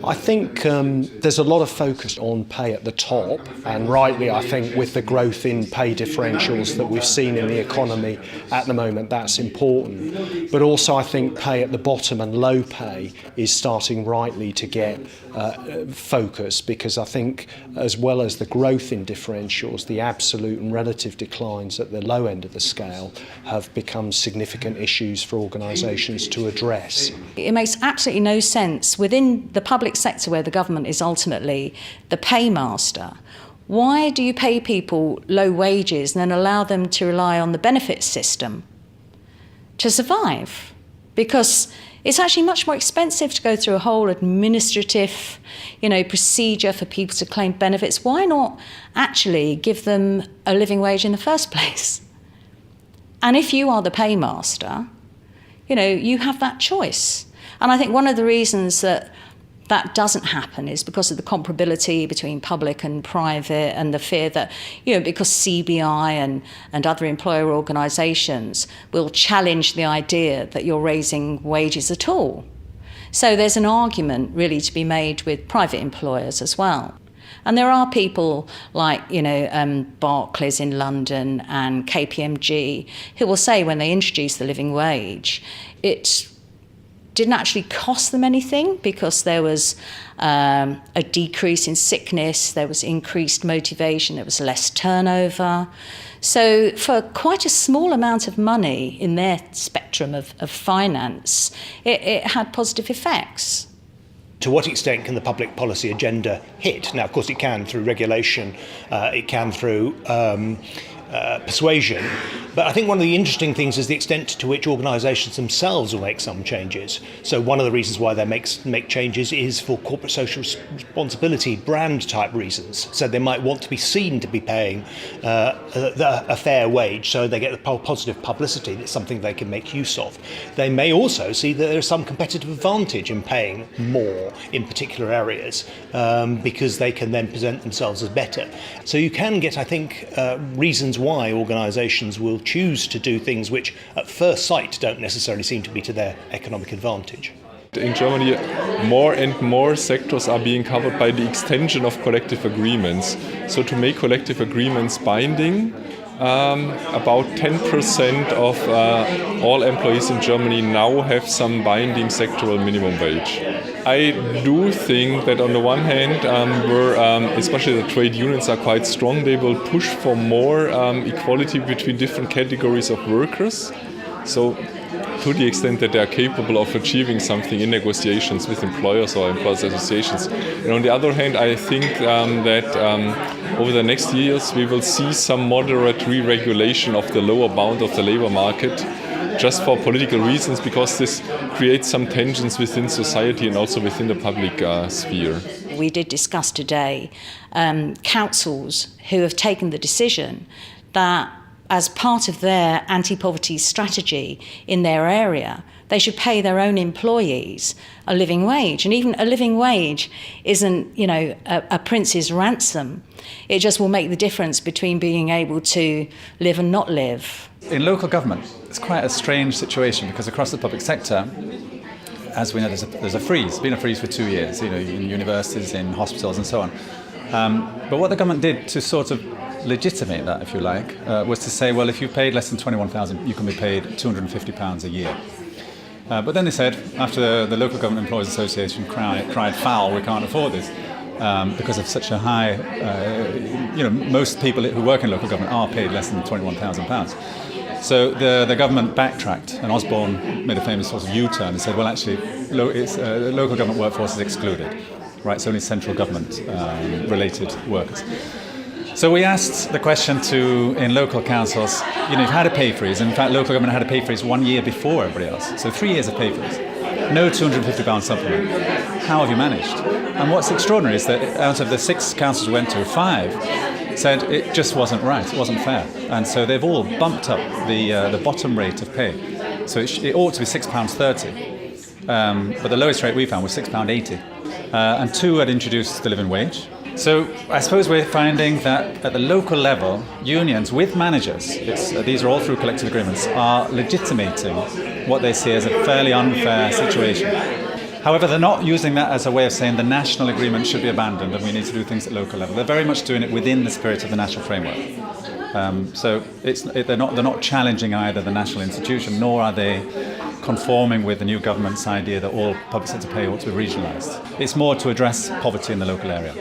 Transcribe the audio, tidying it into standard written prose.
I think there's a lot of focus on pay at the top, and rightly I think with the growth in pay differentials that we've seen in the economy at the moment, that's important. But also I think pay at the bottom and low pay is starting rightly to get focus, because I think as well as the growth in differentials, the absolute and relative declines at the low end of the scale have become significant issues for organisations to address. It makes absolutely no sense within the public sector, where the government is ultimately the paymaster. Why do you pay people low wages and then allow them to rely on the benefits system to survive? Because it's actually much more expensive to go through a whole administrative, procedure for people to claim benefits. Why not actually give them a living wage in the first place? And if you are the paymaster, you have that choice. And I think one of the reasons that doesn't happen is because of the comparability between public and private, and the fear that, because CBI and other employer organisations will challenge the idea that you're raising wages at all. So there's an argument really to be made with private employers as well. And there are people like, Barclays in London and KPMG who will say when they introduced the living wage, it didn't actually cost them anything, because there was a decrease in sickness, there was increased motivation, there was less turnover. So for quite a small amount of money in their spectrum of finance, it had positive effects. To what extent can the public policy agenda hit? Now, of course, it can through regulation, it can through persuasion. But I think one of the interesting things is the extent to which organisations themselves will make some changes. So one of the reasons why they make changes is for corporate social responsibility, brand type reasons. So they might want to be seen to be paying a fair wage, so they get the positive publicity. That's something they can make use of. They may also see that there's some competitive advantage in paying more in particular areas, because they can then present themselves as better. So you can get, I think, reasons why organisations will choose to do things which at first sight don't necessarily seem to be to their economic advantage. In Germany, more and more sectors are being covered by the extension of collective agreements. So to make collective agreements binding, about 10% of all employees in Germany now have some binding sectoral minimum wage. I do think that on the one hand, especially the trade unions are quite strong, they will push for more equality between different categories of workers. So to the extent that they are capable of achieving something in negotiations with employers or employers associations. And on the other hand, I think that over the next years we will see some moderate re-regulation of the lower bound of the labour market, just for political reasons, because this creates some tensions within society and also within the public sphere. We did discuss today councils who have taken the decision that as part of their anti-poverty strategy in their area, they should pay their own employees a living wage. And even a living wage isn't, a prince's ransom. It just will make the difference between being able to live and not live. In local government, it's quite a strange situation, because across the public sector, as we know, there's a freeze. There's been a freeze for 2 years, in universities, in hospitals and so on. But what the government did to sort of legitimate that, if you like, was to say, well, if you paid less than 21,000, you can be paid £250 a year. But then they said, after the Local Government Employees Association cried foul, we can't afford this, because of such a high, most people who work in local government are paid less than £21,000. So the government backtracked, and Osborne made a famous sort of U-turn and said, well, actually, local government workforce is excluded. Right, it's only central government related workers. So we asked the question in local councils, you've had a pay freeze. In fact, local government had a pay freeze 1 year before everybody else. So 3 years of pay freeze. No £250 supplement. How have you managed? And what's extraordinary is that out of the 6 councils we went to, 5 said it just wasn't right, it wasn't fair. And so they've all bumped up the bottom rate of pay. So it ought to be £6.30. But the lowest rate we found was £6.80. And 2 had introduced the living wage. So I suppose we're finding that at the local level, unions with managers, these are all through collective agreements, are legitimating what they see as a fairly unfair situation. However, they're not using that as a way of saying the national agreement should be abandoned and we need to do things at local level. They're very much doing it within the spirit of the national framework. So they're not challenging either the national institution, nor are they conforming with the new government's idea that all public sector pay ought to be regionalised. It's more to address poverty in the local area.